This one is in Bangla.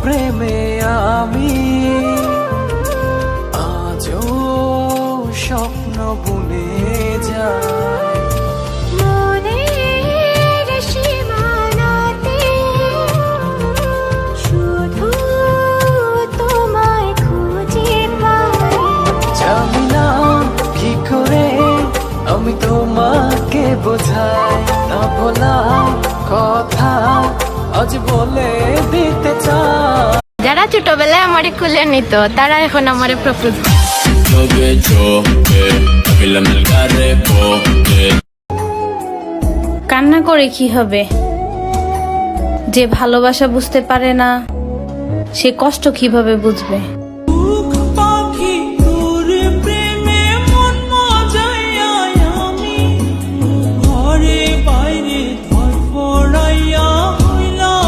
প্রেমে আমি আজও স্বপ্ন বুনে যায়। মনের সীমানাতে শুধু তোমায় খুঁজে পাই। জানি না কি করে আমি তোমাকে বোঝাই, না বলা কথা আজ বলে দিতে চাই। যারা ছোটবেলায় আমারে কুলে নিত তারা এখন আমারে প্রপোজ। কান্না করে কি হবে? যে ভালোবাসা বুঝতে পারে না সে কষ্ট কিভাবে বুঝবে?